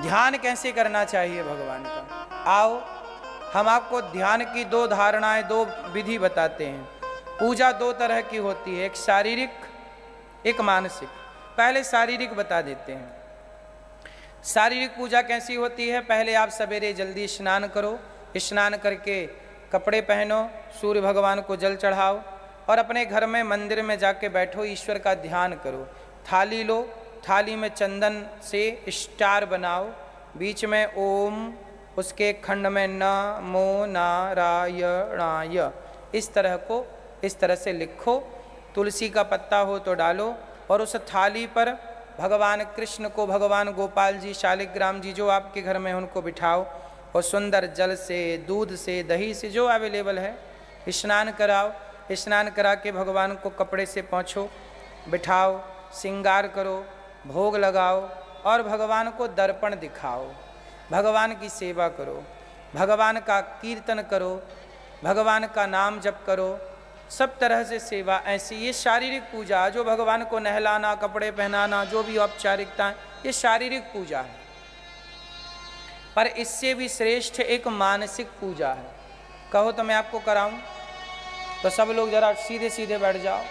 ध्यान कैसे करना चाहिए भगवान का। आओ हम आपको ध्यान की दो धारणाएं, दो विधि बताते हैं। पूजा दो तरह की होती है, एक शारीरिक, एक मानसिक। पहले शारीरिक बता देते हैं। शारीरिक पूजा कैसी होती है? पहले आप सवेरे जल्दी स्नान करो, स्नान करके कपड़े पहनो, सूर्य भगवान को जल चढ़ाओ और अपने घर में मंदिर में जाके बैठो, ईश्वर का ध्यान करो। थाली लो, थाली में चंदन से स्टार बनाओ, बीच में ओम, उसके खंड में नमो नारायणाय, इस तरह से लिखो। तुलसी का पत्ता हो तो डालो और उस थाली पर भगवान कृष्ण को, भगवान गोपाल जी, शालिग्राम जी जो आपके घर में उनको बिठाओ और सुंदर जल से, दूध से, दही से, जो अवेलेबल है, स्नान कराओ। स्नान करा के भगवान को कपड़े से पोंछो, बिठाओ, श्रृंगार करो, भोग लगाओ और भगवान को दर्पण दिखाओ। भगवान की सेवा करो, भगवान का कीर्तन करो, भगवान का नाम जप करो, सब तरह से सेवा। ऐसी ये शारीरिक पूजा, जो भगवान को नहलाना, कपड़े पहनाना, जो भी औपचारिकता है, ये शारीरिक पूजा है। पर इससे भी श्रेष्ठ एक मानसिक पूजा है। कहो तो मैं आपको कराऊं? तो सब लोग जरा सीधे सीधे बैठ जाओ,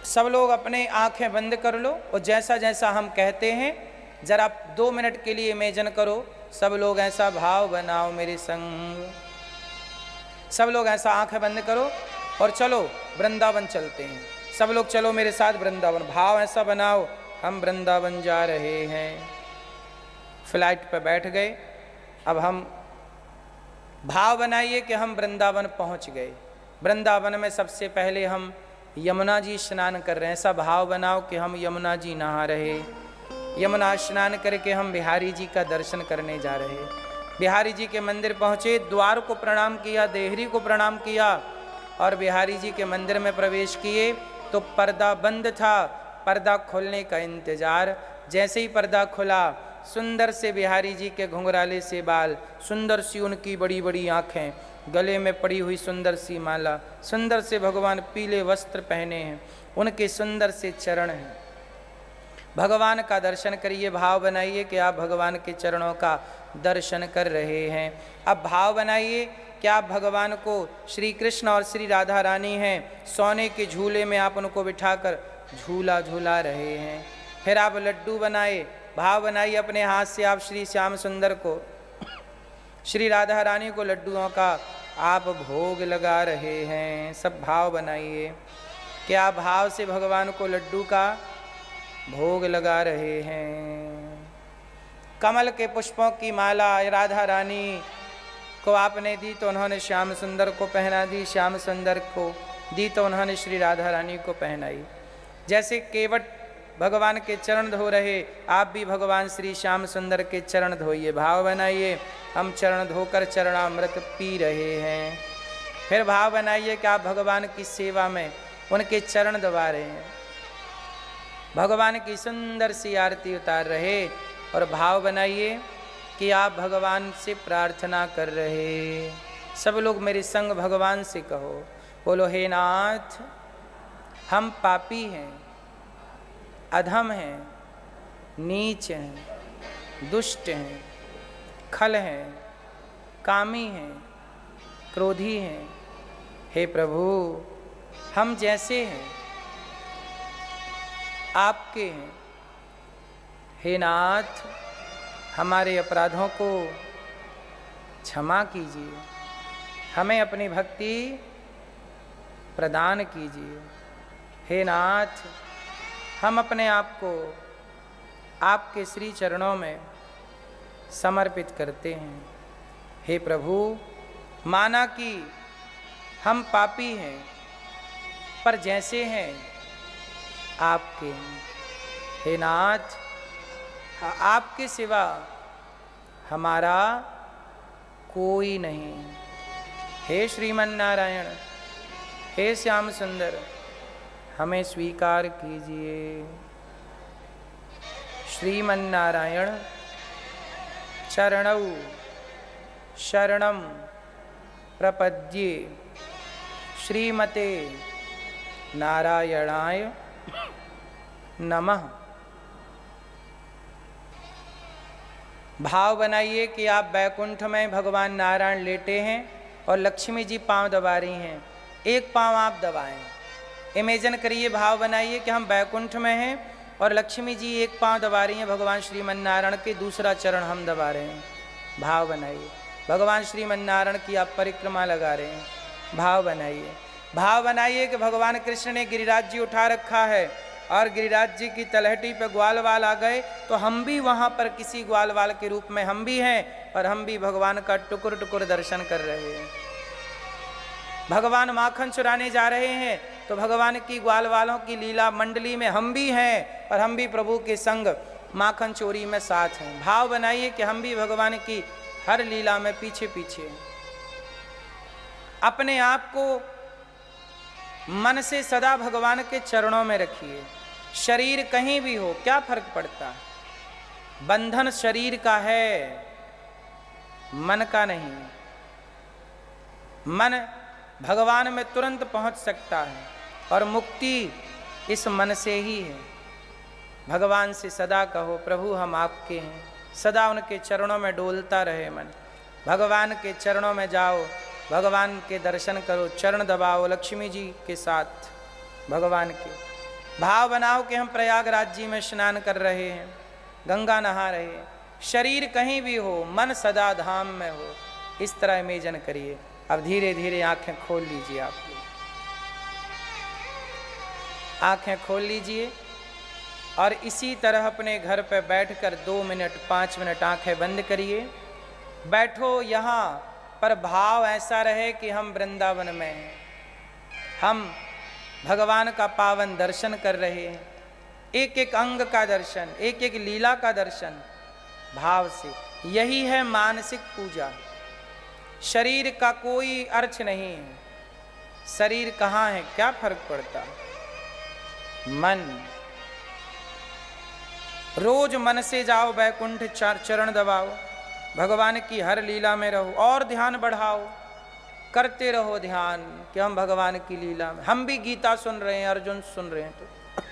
सब लोग अपने आंखें बंद कर लो और जैसा जैसा हम कहते हैं जरा 2 मिनट के लिए इमेजिन करो। सब लोग ऐसा भाव बनाओ मेरे संग, सब लोग ऐसा आंखें बंद करो और चलो वृंदावन चलते हैं। सब लोग चलो मेरे साथ वृंदावन। भाव ऐसा बनाओ, हम वृंदावन जा रहे हैं। फ्लाइट पर बैठ गए, अब हम भाव बनाइए कि हम वृंदावन पहुंच गए। वृंदावन में सबसे पहले हम यमुना जी स्नान कर रहे हैं, ऐसा भाव बनाओ कि हम यमुना जी नहा रहे। यमुना स्नान करके हम बिहारी जी का दर्शन करने जा रहे। बिहारी जी के मंदिर पहुँचे, द्वार को प्रणाम किया, देहरी को प्रणाम किया और बिहारी जी के मंदिर में प्रवेश किए तो पर्दा बंद था। पर्दा खोलने का इंतजार, जैसे ही पर्दा खुला, सुंदर से बिहारी जी के घुंघराले से बाल, सुंदर सी उनकी बड़ी बड़ी आँखें, गले में पड़ी हुई सुंदर सी माला, सुंदर से भगवान पीले वस्त्र पहने हैं, उनके सुंदर से चरण हैं। भगवान का दर्शन करिए, भाव बनाइए कि आप भगवान के चरणों का दर्शन कर रहे हैं। अब भाव बनाइए कि आप भगवान को, श्री कृष्ण और श्री राधा रानी हैं, सोने के झूले में आप उनको बिठाकर झूला झूला रहे हैं। फिर आप लड्डू बनाए, भाव बनाइए अपने हाथ से आप श्री श्याम सुंदर को, श्री राधा रानी को लड्डुओं का आप भोग लगा रहे हैं। सब भाव बनाइए कि आप भाव से भगवान को लड्डू का भोग लगा रहे हैं। कमल के पुष्पों की माला राधा रानी को आपने दी तो उन्होंने श्याम सुंदर को पहना दी, श्याम सुंदर को दी तो उन्होंने श्री राधा रानी को पहनाई। जैसे केवट भगवान के चरण धो रहे, आप भी भगवान श्री श्याम सुंदर के चरण धोइए। भाव बनाइए हम चरण धोकर चरणामृत पी रहे हैं। फिर भाव बनाइए कि आप भगवान की सेवा में उनके चरण दबा रहे हैं, भगवान की सुंदर सी आरती उतार रहे। और भाव बनाइए कि आप भगवान से प्रार्थना कर रहे। सब लोग मेरे संग भगवान से कहो, बोलो हे नाथ, हम पापी हैं, अधम हैं, नीच हैं, दुष्ट हैं, खल हैं, कामी हैं, क्रोधी हैं। हे प्रभु, हम जैसे हैं आपके हैं। हे नाथ, हमारे अपराधों को क्षमा कीजिए, हमें अपनी भक्ति प्रदान कीजिए। हे नाथ, हम अपने आप को आपके श्री चरणों में समर्पित करते हैं। हे प्रभु, माना कि हम पापी हैं पर जैसे हैं आपके हैं। हे नाथ, आपके सिवा हमारा कोई नहीं। हे श्रीमन नारायण, हे श्याम सुंदर, हमें स्वीकार कीजिए। श्रीमन नारायण चरणौ शरणम प्रपद्ये, श्रीमते नारायणाय नमः। भाव बनाइए कि आप बैकुंठ में भगवान नारायण लेटे हैं और लक्ष्मी जी पांव दबा रही हैं, एक पांव आप दबाएं। इमेजिन करिए, भाव बनाइए कि हम बैकुंठ में हैं और लक्ष्मी जी एक पांव दबा रही हैं भगवान श्रीमन नारायण के, दूसरा चरण हम दबा रहे हैं। भाव बनाइए, भगवान श्रीमन नारायण की आप परिक्रमा लगा रहे हैं। भाव बनाइए, भाव बनाइए कि भगवान कृष्ण ने गिरिराज जी उठा रखा है और गिरिराज जी की तलहटी पे ग्वाल वाल आ गए तो हम भी वहाँ पर किसी ग्वाल वाल के रूप में हम भी हैं और हम भी भगवान का टुकुर टुकुर दर्शन कर रहे हैं। भगवान माखन चुराने जा रहे हैं तो भगवान की ग्वाल वालों की लीला मंडली में हम भी हैं और हम भी प्रभु के संग माखन चोरी में साथ हैं। भाव बनाइए कि हम भी भगवान की हर लीला में पीछे पीछे हैं। अपने आप को मन से सदा भगवान के चरणों में रखिए। शरीर कहीं भी हो क्या फर्क पड़ता है, बंधन शरीर का है, मन का नहीं। मन भगवान में तुरंत पहुंच सकता है और मुक्ति इस मन से ही है। भगवान से सदा कहो, प्रभु हम आपके हैं, सदा उनके चरणों में डोलता रहे मन। भगवान के चरणों में जाओ, भगवान के दर्शन करो, चरण दबाओ लक्ष्मी जी के साथ भगवान के। भाव बनाओ कि हम प्रयागराज जी में स्नान कर रहे हैं, गंगा नहा रहे हैं। शरीर कहीं भी हो, मन सदा धाम में हो, इस तरह इमेजिन करिए। अब धीरे धीरे आंखें खोल लीजिए। आप लोग आंखें खोल लीजिए और इसी तरह अपने घर पर बैठकर 2 मिनट 5 मिनट आंखें बंद करिए। बैठो यहाँ पर, भाव ऐसा रहे कि हम वृंदावन में हैं, हम भगवान का पावन दर्शन कर रहे हैं। एक एक अंग का दर्शन, एक एक लीला का दर्शन भाव से। यही है मानसिक पूजा। शरीर का कोई अर्थ नहीं है। शरीर कहाँ है, क्या फर्क पड़ता है। मन, रोज मन से जाओ बैकुंठ, चरण दबाओ, भगवान की हर लीला में रहो और ध्यान बढ़ाओ। करते रहो ध्यान कि हम भगवान की लीला में, हम भी गीता सुन रहे हैं, अर्जुन सुन रहे हैं, तो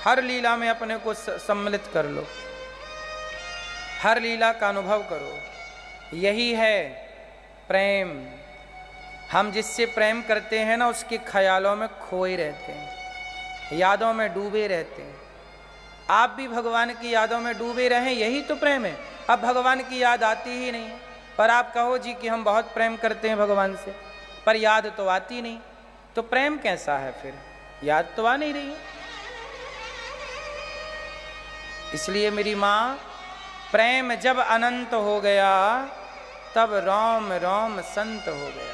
हर लीला में अपने को सम्मिलित कर लो, हर लीला का अनुभव करो। यही है प्रेम। हम जिससे प्रेम करते हैं ना, उसके ख्यालों में खोए रहते हैं, यादों में डूबे रहते हैं। आप भी भगवान की यादों में डूबे रहें, यही तो प्रेम है। अब भगवान की याद आती ही नहीं, पर आप कहो जी कि हम बहुत प्रेम करते हैं भगवान से, पर याद तो आती नहीं, तो प्रेम कैसा है फिर, याद तो आ नहीं रही। इसलिए मेरी माँ, प्रेम जब अनंत हो गया तब रोम रोम संत हो गया।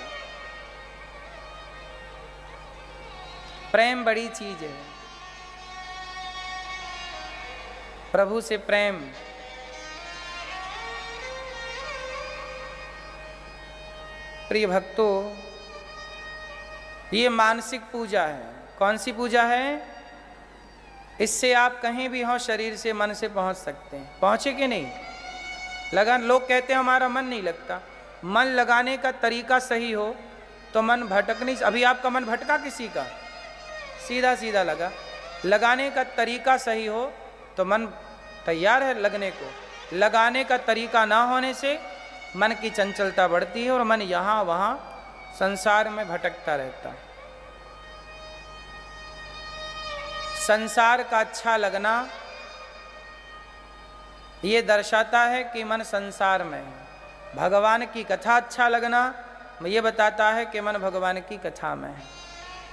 प्रेम बड़ी चीज है। प्रभु से प्रेम, प्रिय भक्तों, ये मानसिक पूजा है। कौन सी पूजा है? इससे आप कहीं भी हो शरीर से मन से पहुंच सकते हैं। पहुंचे कि नहीं? लगन, लोग कहते हैं हमारा मन नहीं लगता। मन लगाने का तरीका सही हो तो मन भटक नहीं। अभी आपका मन भटका किसी का, सीधा सीधा लगा। लगाने का तरीका सही हो तो मन तैयार है लगने को। लगाने का तरीका ना होने से मन की चंचलता बढ़ती है और मन यहाँ वहाँ संसार में भटकता रहता है। संसार का अच्छा लगना ये दर्शाता है कि मन संसार में है। भगवान की कथा अच्छा लगना ये बताता है कि मन भगवान की कथा में है।